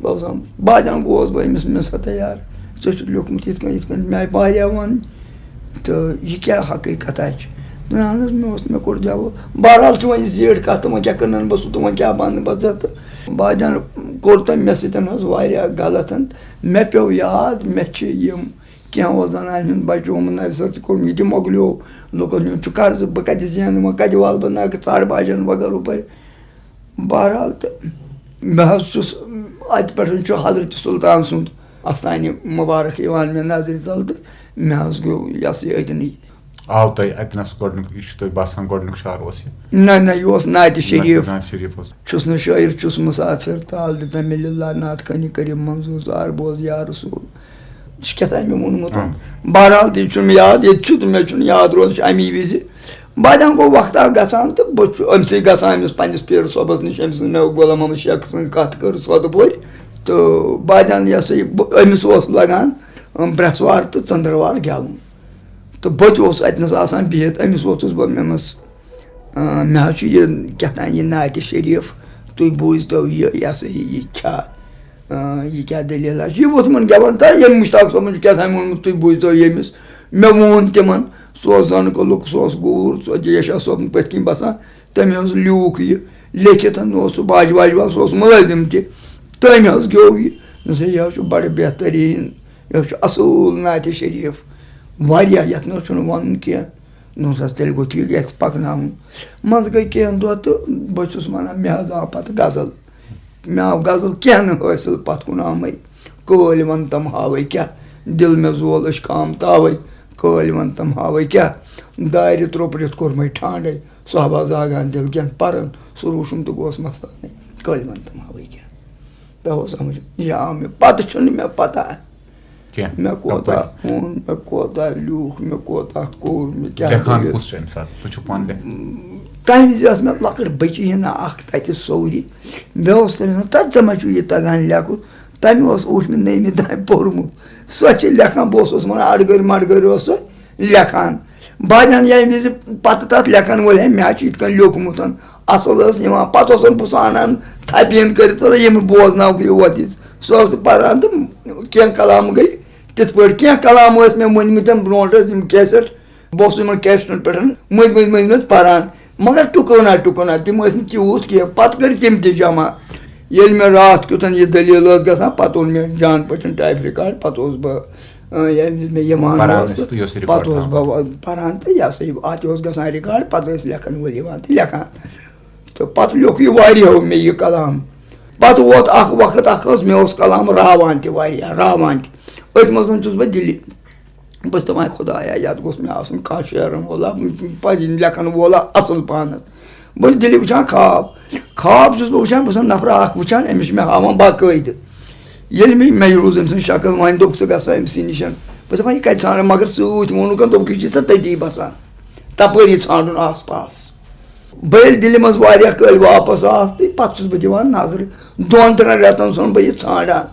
بہٕ سَمجھ بادیان گوس بہٕ أمِس مےٚ سا تیار ژےٚ چھُتھ لیوٗکھمُت یِتھ کٔنۍ مےٚ آیہِ واریاہ وَنٕنۍ تہٕ یہِ کیٛاہ حقیٖقتہ چھِ اہن حظ مےٚ کوٚر دٮ۪وول بہرحال چھُ وۄنۍ یہِ زیٖٹھ کَتھ تہٕ وۄنۍ کیٛاہ کٕنن بہٕ سُہ تہٕ وۄنۍ کیٛاہ بَنہٕ بہٕ ژےٚ تہٕ بادیان کوٚر تٔمۍ مےٚ سۭتۍ حظ واریاہ غلط مےٚ پیوٚو یاد مےٚ چھِ یِم کینٛہہ اوس زَنانہِ ہُنٛد بَچومُت نَوِ تہِ کوٚر یہِ تہِ مۄکلیو لُکَن ہُنٛد چھُ قرضہٕ بہٕ کَتہِ زینہٕ وۄنۍ کَتہِ والہٕ بہٕ نَقٕد ژَر باجَن وغٲرٕ ہُپٲرۍ بہرحال تہٕ مےٚ حظ چھُس اَتہِ پٮ۪ٹھ چھُ حضرت سُلطان سُنٛد اَستانہِ مُبارک یِوان مےٚ نظرِ تَل تہٕ مےٚ حظ گوٚو یہِ ہسا یہِ أتنٕے آو تۄہہِ اَتنَس گۄڈنیُک یہِ چھُ تۄہہِ باسان گۄڈنیُک شعار اوس یہِ نہ یہِ اوس نعتِ شریٖف شریٖف اوس چھُس نہٕ شٲعر چھُس مُسافِر تال دِژ مےٚ لِلہ نعت خٲنی کٔرِم منظوٗر زار بوز یا رسوٗل یہِ چھُ کیٛاہ تام مےٚ ووٚنمُت بہرحال تہِ چھُنہٕ مےٚ یاد ییٚتہِ چھُ تہٕ مےٚ چھُنہٕ یاد روزان چھُ اَمی وِزِ بادیان گوٚو وقتہ گژھان تہٕ بہٕ چھُس أمسٕے گژھان أمِس پنٛنِس پیٖر صٲبَس نِش أمۍ سٕنٛز مےٚ غلام محمد شیخ سٕنٛز کَتھ کٔر سودٕ پورِ تہٕ بادیان یہِ ہسا یہِ أمِس اوس لگان برٛٮ۪سوار تہٕ ژٔنٛدٕروار گٮ۪وُن تہٕ بہٕ تہِ اوسُس اَتِنَس آسان بِہِتھ أمِس ووٚتھُس بہٕ مےٚ حظ چھُ یہِ کیٛاہ تام یہِ نعتِ شریٖف تُہۍ بوٗزتو یہِ ہسا یہِ کھیٛاہ یہِ کیٛاہ دٔلیٖلہ چھِ یہِ ووٚتھمُت گٮ۪وان تہٕ ییٚمۍ مُشتاق صٲبن چھُ کیٛاہ تام ووٚنمُت تُہۍ بوٗزتو ییٚمِس مےٚ ووٚن تِمن سُہ اوس زَن کُلُک سُہ اوس گوٗر سُہ اوس جیشا صٲبُن پٔتھۍ کِنۍ بَسان تٔمۍ حظ لیوٗکھ یہِ لیکھِتھ اوس سُہ باجہِ واجہِ وال سُہ اوس مُلٲزِم تہِ تٔمۍ حظ گیوٚو یہِ یہِ حظ چھُ بَڑٕ بہتریٖن یہِ حظ چھُ اَصۭل نعتِ شریٖف واریاہ یَتھ نہٕ حظ چھُنہٕ وَنُن کینٛہہ نہ حظ تیٚلہِ گوٚو ٹھیٖک گژھِ پَکناوُن منٛزٕ گٔے کینٛہہ دۄہ تہٕ بہٕ چھُس وَنان مےٚ حظ آو پَتہٕ غزل مےٚ آو غزل کینٛہہ نہٕ حٲصِل پَتھ کُن آمٕے کٲلۍ وَن تِم ہاوَے کیٛاہ دِل مےٚ زول اشکام تاوَے کٲلۍ وَن تِم ہاوَے کیٛاہ دارِ ترٛوپڑِتھ کوٚرمَے ٹھانٛڈَے صحبا زاگان دِل کٮ۪ن پَرَن سُہ روٗشُم تہٕ گوس مَستانَے کٲلۍ وَن تِم ہاوَے کیٛاہ تَوٕ سَمجھ یہِ آو مےٚ پَتہٕ چھُنہٕ مےٚ پَتہ مےٚ کوتاہ اوٚن مےٚ کوتاہ لیوٗکھ مےٚ کوتاہ کوٚر مےٚ کیٛاہ تَمہِ وِزِ ٲس مےٚ لۄکٕٹ بٔچی ہنا اَکھ تَتہِ سورِ مےٚ اوس تٔمِس وَنان تَتھ ژےٚ ما چھُ یہِ تَگان لیکھُن تَمہِ اوس ٲٹھمہِ نٔیمہِ تام پوٚرمُت سۄ چھِ لیکھان بہٕ اوسُس وَنان اَڈٕگٔرۍ مَڈٕگٔرۍ اوس سُہ لیکھان بادیان ییٚمہِ وِزِ پَتہٕ تَتھ لیکھان وٲلۍ ہے مےٚ حظ چھُ یِتھ کٔنۍ لیوٗکھمُت اَصٕل ٲس یِوان پَتہٕ اوسُس بہٕ سُہ اَنان تھپیٖن کٔرِتھ ییٚمہِ بوزناوکھ یوت یِژ سُہ ٲس پَران تہٕ کینٛہہ کلام گٔے تِتھ پٲٹھۍ کینٛہہ کلام ٲسۍ مےٚ ؤنۍمٕتۍ برونٛٹھ ٲسۍ یِم کیسٹ بہٕ اوسُس یِمن کیسٹن پٮ۪ٹھ مٔنٛزۍ مٔنٛزۍ پَران مگر ٹُکنا ٹُکنا تِم ٲسۍ نہٕ تیوٗت کینٛہہ پَتہٕ کٔرۍ تِم تہِ جمع ییٚلہِ مےٚ راتھ کیُتھ یہِ دٔلیٖل ٲس گژھان پَتہٕ اوٚن مےٚ جان پٲٹھۍ ٹایپ رِکاڈ پَتہٕ اوسُس بہٕ ییٚمہِ وِزِ مےٚ یِوان اوس پَتہٕ اوسُس بہٕ پَران تہٕ یہِ ہسا یہِ اَتھ اوس گژھان رِکاڈ پَتہٕ ٲسۍ لیکھن وٲلۍ یِوان تہٕ لیکھان تہٕ پَتہٕ لیوٚکھ یہِ واریاہو مےٚ یہِ کلام پَتہٕ ووت اکھ وقت اکھ حظ مےٚ اوس کلام راوان تہِ واریاہ راوان تہِ أتھۍ منٛز چھُس بہٕ دِلہِ بہٕ چھُس دَپان خۄدایا یَتھ گوٚژھ مےٚ آسُن کانٛہہ شیرَن وولا لیکھن وولا اَصٕل پَہنَتھ بہٕ چھُس دِلہِ وٕچھان خاب چھُس بہٕ وٕچھان بہٕ چھُس نفرا اکھ وٕچھان أمِس چھُ مےٚ ہاوان باقٲعدٕ ییٚلہِ مےٚ روٗز أمۍ سٕنٛز شکٕل وۄنۍ دوٚپُکھ ژٕ گژھان أمۍ سٕے نِش بہٕ چھُس دَپان یہِ کَتہِ ژھانڈان مگر سۭتۍ ووٚنُکھ دوٚپُکھ یہِ چھِ ژےٚ تٔتی بَسان تَپٲری ژھانڈُن آس پاس بہٕ ییٚلہِ دِلہِ منٛز واریاہ کٲلۍ واپَس آس تہٕ پَتہٕ چھُس بہٕ دِوان نظرِ 2-3 رٮ۪تَن سُنٛد بہٕ یہِ ژھانڈان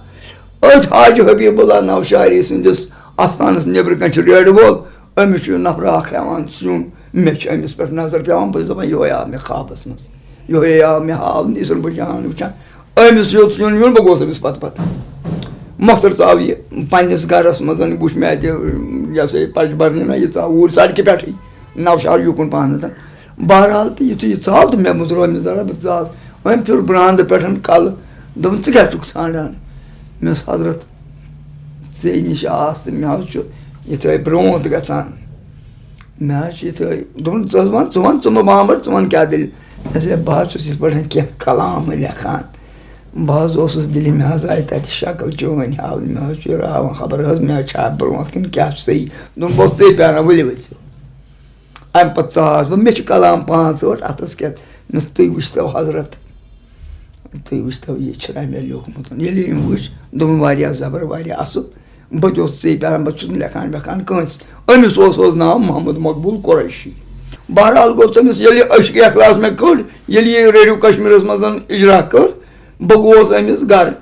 أتھۍ حاجہِ حبیٖب اللہ نوشاری سٕنٛدِس اَستانَس نیٚبرٕ کَنۍ چھُ ریڈٕ وول أمِس چھُ نفرا اکھ ہٮ۪وان سیُن مےٚ چھِ أمِس پٮ۪ٹھ نظر پیٚوان بہٕ چھُس دَپان یِہوے آو مےٚ خابَس منٛز یِہوے آو مےٚ ہاونہٕ یہِ چھُس بہٕ جان وٕچھان أمِس یوٚت سیُن ویُن بہٕ گوس أمِس پَتہٕ مۄخصر ژاو یہِ پنٛنِس گرَس منٛز وٕچھ مےٚ اَتہِ یہِ ہسا یہِ پَچہِ بَرنہِ یہِ ژاو اوٗرۍ سڑکہِ پٮ۪ٹھٕے نوشار یُکُن پَہنَتھ بہرحال تہٕ یِتھُے یہِ ژاو تہٕ مےٚ مٔژروو أمِس ذرا بہٕ ژاس أمۍ پھیوٗر برٛانٛدٕ پٮ۪ٹھ کَلہٕ دوٚپُن ژٕ کیٛاہ چھُکھ ژھانڈان مےٚ اوس حضرت ژےٚ نِش آس تہٕ مےٚ حظ چھُ یِتھَے برٛونٛٹھ گژھان مےٚ حظ چھِ یِتھَے دوٚپُن ژٕ وَن ژٕ مہٕ بامبر ژٕ وَن کیٛاہ دٔلیٖل مےٚ بہٕ حظ چھُس یِتھ پٲٹھۍ کینٛہہ کلامہٕ لیکھان بہٕ حظ اوسُس دِلہِ مےٚ حظ آیہِ تَتہِ شکٕل چٲنۍ حال مےٚ حظ چھُ راوان خبر حظ مےٚ حظ چھا برٛونٛٹھ کِنہٕ کیٛاہ چھُ صحیح دوٚپُن بہٕ اوسُس ژے پیٛاران ؤلِو ؤسِو اَمہِ پَتہٕ ژاس بہٕ مےٚ چھُ کلام 5-8 اَتھَس کٮ۪تھ مےٚ تُہۍ وٕچھتو حضرت تُہۍ وٕچھتو یہِ چھُنہ مےٚ لیوکھمُت ییٚلہِ أمۍ وٕچھ دوٚپُن واریاہ زبر واریاہ اَصٕل بہٕ تہِ اوسُس ژے پیٛاران بہٕ چھُس نہٕ لیکھان ویکھان کٲنٛسہِ أمِس اوس ناو محمد مقبوٗل قُریشی بہرحال گوٚو تٔمِس ییٚلہِ عشق اخلاص مےٚ کٔڑ ییٚلہِ یہِ ریڈیو کشمیٖرَس منٛز اِجرا کٔر بہٕ گوس أمِس گرٕ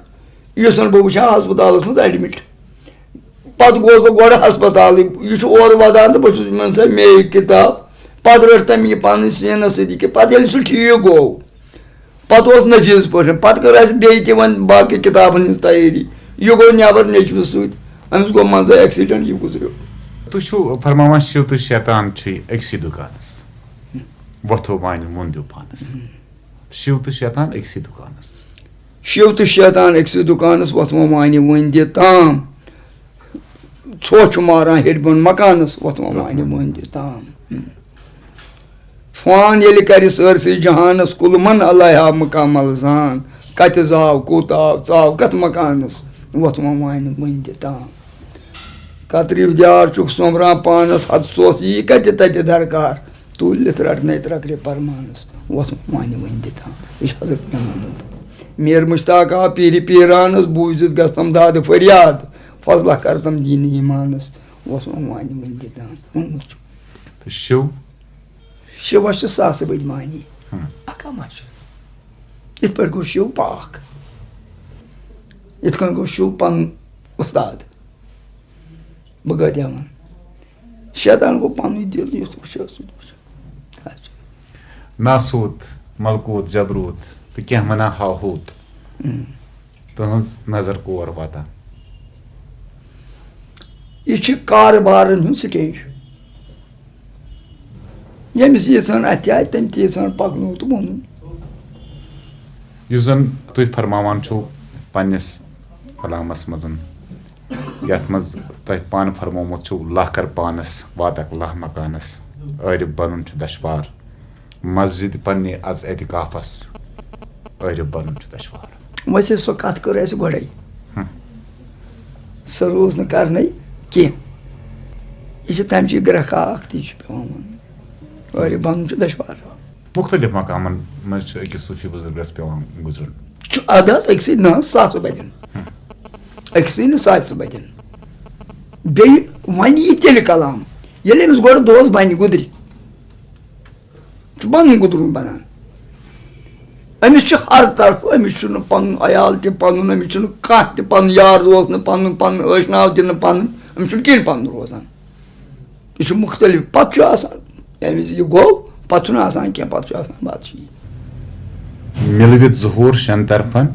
یُتھ بہٕ وٕچھِ ہا ہسپتالَس منٛز ایڈمِٹ پَتہٕ گوس بہٕ گۄڈٕ ہسپتالٕے یہِ چھُ اورٕ وَدان تہٕ بہٕ چھُس یِمن سۭتۍ مے کِتاب پَتہٕ رٔٹ تٔمۍ یہِ پَنٕنۍ سیٖنَس سۭتی کہِ پَتہٕ ییٚلہِ سُہ ٹھیٖک گوٚو پَتہٕ اوس نٔفیٖض پٲٹھۍ پَتہٕ کٔر اَسہِ بیٚیہِ تہِ وۄنۍ باقٕے کِتابَن ہِنٛز تیٲری یہِ گوٚو نٮ۪بر نیٚچوِس سۭتۍ أمِس گوٚو منٛزٕ ایٚکسِڈنٛٹ یہِ گُزریو تُہۍ چھِو فرماوان شِو تہٕ شیطان چھِ أکسٕے دُکانَس وۄتھو وانہِ ووٚندِو پانَس شِو تہٕ شیطان أکسٕے دُکانَس شِو تہٕ شیطان أکسٕے دُکانَس وۄتھمو وانہِ ؤنۍ دِ تام ژھۄ چھُ ماران ہیٚرِ بۄن مکانَس وۄتھمو وانہِ ؤنۍ دِ تام فان ییٚلہِ کَرِ سٲرسٕے جہانَس کُل من اللہ مُکمل زان کَتہِ زاو کوٚت آو ژاو کَتھ مکانَس وۄتھمو وانہِ ؤنۍ دِ تام کترِو دیار چھُکھ سوٚمبران پانَس حدسوس یی کَتہِ تَتہِ درکار تُلِتھ رَٹنَے ترٛکرِ پرمانَس وۄتھمو وانہِ ؤنۍ دِ تام یہِ چھُ حضرت مےٚ ووٚنمُت میٖر مُشتاق آو پیٖرِ پیٖرانَس بوٗزِتھ گژھتم دادٕ فریاد فضلہ کَرتم دیٖنہِ ایٖمانَس وۄتھمو وانہِ ؤنۍ دِ تام ووٚنمُت چھُ تہٕ شِو شِوَس چھِ ساسہٕ بٔدۍ معنی اَکھا ما چھُ یِتھ پٲٹھۍ گوٚو شِو پاک یِتھ کٔنۍ گوٚو شِو پَنُن اُستاد بہٕ کۭتیاہ وَنہٕ شیطان گوٚو پَنُے دِل یُتھ وٕچھو سُہ تہِ وٕچھو ناسوٗت ملکوٗت جبروٗت تہٕ کینٛہہ وَنان ہاہوٗت تٕہٕنٛز نظر کور واتان یہِ چھِ کارٕبارَن ہُنٛد سِٹیج ییٚمِس ییٖژہن اَتھِ آے تٔمۍ تیٖژہن پَکنوو تہٕ ووٚنُن یُس زَن تُہۍ فرماوان چھُو پنٛنِس کلامَس منٛز یَتھ منٛز تۄہہِ پانہٕ فرمومُت چھُو لاکھر پانَس واتکھ لَہ مکانَس عٲرِف بَنُن چھُ دَشوار مسجِد پنٛنہِ اَز اعتِکافَس عٲرِف بَنُن چھُ دَشوار ویسے سۄ کَتھ کٔر اَسہِ گۄڈَے سۄ روٗز نہٕ کَرنَے کینٛہہ یہِ چھِ تَمہِ چی گرٛکھا اَکھ تہِ چھُ پٮ۪وان وَنُن عٲرِف بَنُن چھُ دَشوار مُختٔلِف مقامَن منٛز چھُ أکِس صوٗفی بُزرگَس پٮ۪وان گُزرُن چھُ اَدٕ حظ أکسٕے نہ حظ ساسہٕ بَدٮ۪ن أکسٕے نہٕ ساسہٕ بَدٮ۪ن بیٚیہِ وَنہِ یہِ تیٚلہِ کلام ییٚلہِ أمِس گۄڈٕ دۄہَس بَنہِ گُدرِ چھُ پَنُن گُدرُن بَنان أمِس چھُ ہر طرفہٕ أمِس چھُنہٕ پَنُن عیال تہِ پَنُن أمِس چھُنہٕ کانٛہہ تہِ پَنُن یار دوس نہٕ پَنُن پَنُن ٲشناو تہِ نہٕ پَنُن أمِس چھُنہٕ کِہیٖنۍ پَنُن روزان یہِ چھُ مُختٔلِف پَتہٕ چھُ آسان ییٚمہِ وِزِ یہِ گوٚو پَتہٕ چھُنہٕ آسان کینٛہہ پَتہٕ چھُ آسان بادشاہی مِلوِتھ ظہوٗر شٮ۪ن طرفن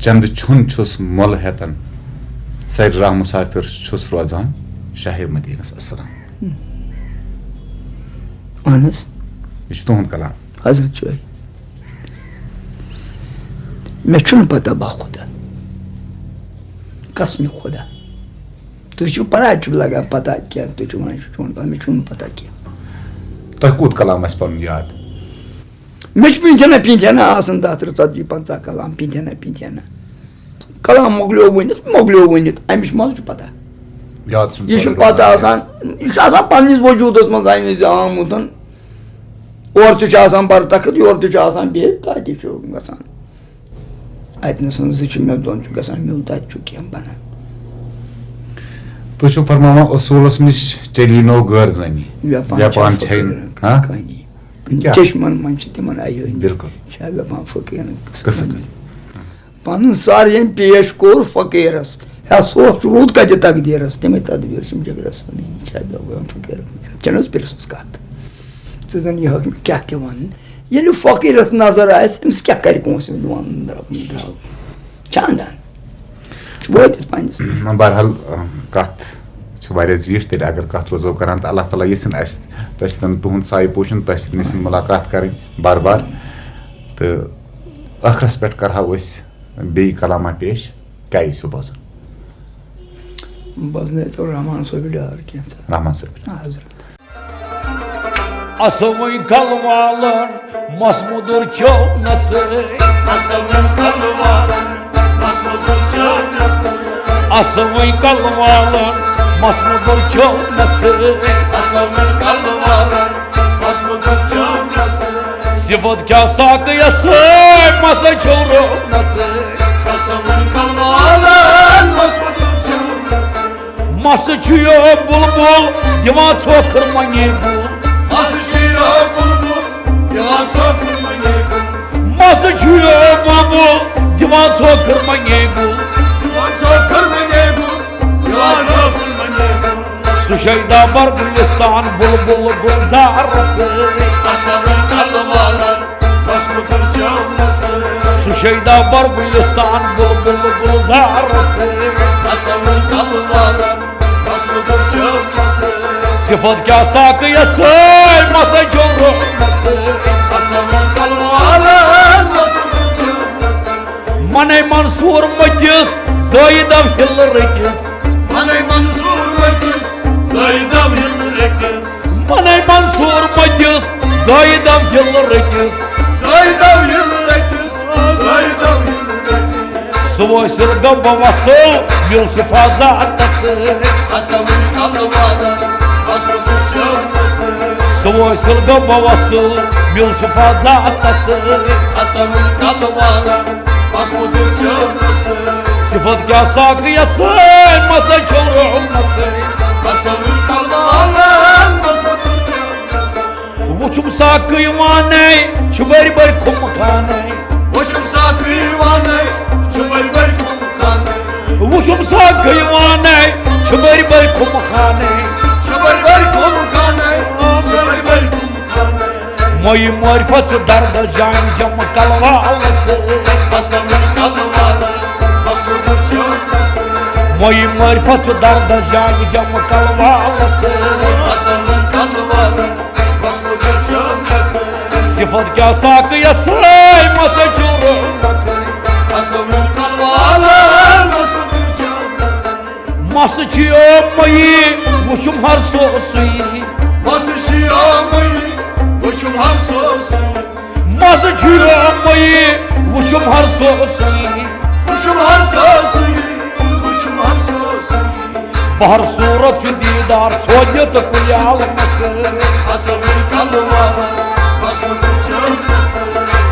چندٕ چھُن چھُس مۄلہٕ ہٮ۪تن سرِ راہ مُسافِر چھُس روزان شاہِ مدیٖنَس اَسلام اہن حظ یہِ چھُ تُہُنٛد کلام حضرت چٲے مےٚ چھُنہٕ پتہ با خۄدا قسمِ خۄدا تُہۍ چھِو پَران چھُو لگان پتہ کینٛہہ تُہۍ چھِو وَنان یہِ چھُ چون کلام مےٚ چھُنہٕ پتہ کینٛہہ تۄہہِ کوٗت کلام آسہِ پَنُن یاد مےٚ چھُ پیٖنتھٮ۪نہ آسان 10-30-50 کلام پیٖنتھٮ۪نہ کلام مۄکلیو ؤنِتھ اَمِچ ما چھُ پتہ یاد یہِ چھُ پتہ آسان یہِ چھُ آسان پنٛنِس وجوٗدس منٛز اَمہِ وِزِ آمُت اورٕ تہِ چھُ آسان برتخت یورٕ تہِ چھُ آسان بِہِتھ تَتہِ چھُ گژھان اَتِنَسَن زٕ چھِ مےٚ دۄن چھُ گژھان میوٗل تَتہِ چھُ کینٛہہ بنان تُہۍ چھِو فرماوان اصوٗلَس نِش چلی نو غٲر زٲنی ویپان کہانی چشمن منٛز چھِ تِمن عیٲنی بِلکُل چھا ویپان فقیٖرن پنُن سر ییٚمۍ پیش کوٚر فقیٖرس ہے سوس روٗد کتہِ تقدیٖرس تِمے تدبیٖر چھِم جگرس چھا فقیٖر چھَنہٕ حظ پِرسٕژ کتھ ژٕ زن یہِ ہیٚکھ مےٚ کیٛاہ تہِ وَنُن ییٚلہِ فقیٖرس نظر آسہِ أمِس کیٛاہ کرِ پونٛسہٕ وَنُن درٛاو چھا اندان چھُ وٲتِتھ پنٛنِس بہرحال کتھ چھِ واریاہ زیٖٹھ تیٚلہِ اگر کتھ روزو کران تہٕ اللہ تعالیٰ یژھِن اَسہِ تۄہہِ سۭتۍ تُہُنٛد سایہِ پوشُن تۄہہِ سۭتۍ یژھِن مُلاقات کرٕنۍ بار بار تہٕ ٲخرس پٮ۪ٹھ کرہاو أسۍ بیٚیہِ کلامہ پیش کیٛاہ یژھِو بوزُن बजने तो रहमान सोबी डार कैंसा रहमान साहब हजरत Asavın kalvalın masmudur çoğnası Asavın kalvalın masmudur çoğnası Asavın kalvalın masmudur çoğnası Asavın kalvalın masmudur çoğnası Sıfat kasak yası masa çoğnası Asavın kalvalın masmudur çoğnası Masa çüyor bulbul divan çokırmanı bul Asıçıyor bulbul yalan sokma yekul Masa çüyor bulbul divan çokırmanı bul Yalan sokma yekul Yalan sokma yekul Su şeyda var Gülistan bulbul gülzarası Asavın kalvalın masmudur çoğnası Su şeyda var Gülistan bulbul gülzarası Asavın kalvalın masmudur çoğnası Sıfat kasak yası masa çoğnası Asavın kalvalın masmudur çoğnası Manay Mansur Macız Zaydav Hillerikiz Manay Mansur Mekiz Zaydav Hillerikiz Manay Mansur Macız Zaydav Hillerikiz Zaydav Hillerikiz Zaydav Hillerikiz Svoj sırga babası Yusuf Azadası Asavın kalvalın masmudur çoğnası Svoj sırga babası Yusuf Azadası Asavın kalvalın masmudur çoğnası Sıfat kasak yası masa çoğnası Asavın kalvalın masmudur çoğnası Uçum sakıymaney Çubari bar kumkaney Boşum sakıvanay Şubarbar kumkanay Uçum sakıymaney Çubari bar kumkaney Şubarbar kumkanay Şubarbar kumkanay Moyi marifat darda can cam kalvalası Asavın kalvalın masmudur çoğnası Moyi marifat darda can cam kalvalası Asavın kalvalın masmudur çoğnası Sıfat kasak yası masa çoğnası Asavın kalvalın masmudur çoğnası Masa çiyomayı Uçum har sosuyi Basışıyor mıyı Boşum hamsosu Masa çiyomayı Uçum har sosuyi Boşum hamsosu Boşum hamsosu Bahar surat didar Sodyat kuyalması Asavın kalvalın masmudur çoğnası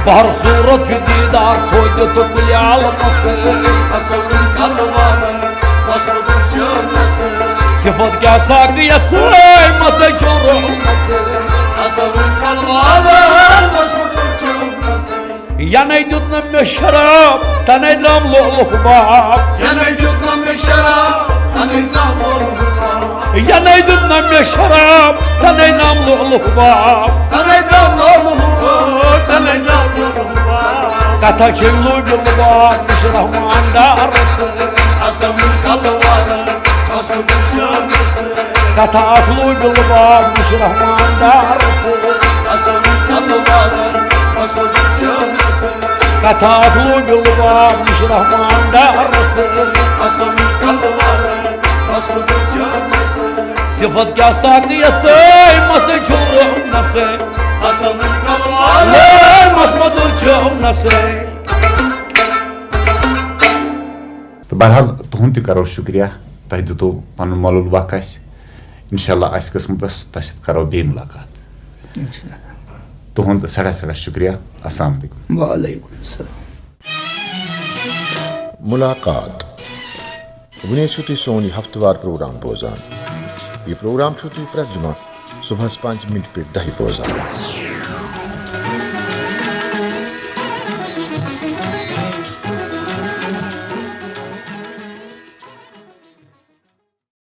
Bahar surat didar Sodyat kuyalması Asavın kalvalın masmudur çoğnası Sıfat kasak yası masa çoğnası Asavın kalvalın masmudur çoğnası Yanay dutna me şarap Tanay dram loluh bab Yanay tutmam bir şarap Anıtlam olma Yanay dutna me şarap Tanay dram loluh bab Anıtlam olma Anıtlam olma Kata çevlu bilbab Müşrahman darısı Asavın kalvalın masmudur çoğnası Kata aklu bilbab Müşrahman darısı Asavın kalvalın masmudur çoğnası Kata aklu bilbab Müşrahman darısı Asavın kalvalın masmudur çoğnası Sıfat kasak yası masa çoğnası Asavın kalvalın Lay masmadur çoğnası तो बहरहाल तुहंद तह करो शुक्रिया तह दितो पन मौलूल वक इंशाल्लाह आस किस्मतस तह सत करो बे मुलाकात तुहंद सड़ा सड़ा शुक्रिया अस्सलाम वालेकुम वालेकुम सलाम मुलाकात वने छुट्टी सोनी हफ्तेवार प्रोग्राम बोजान ये प्रोग्राम छुट्टी प्रत जुमा सुबह 5 मिनट पे 10 बोजान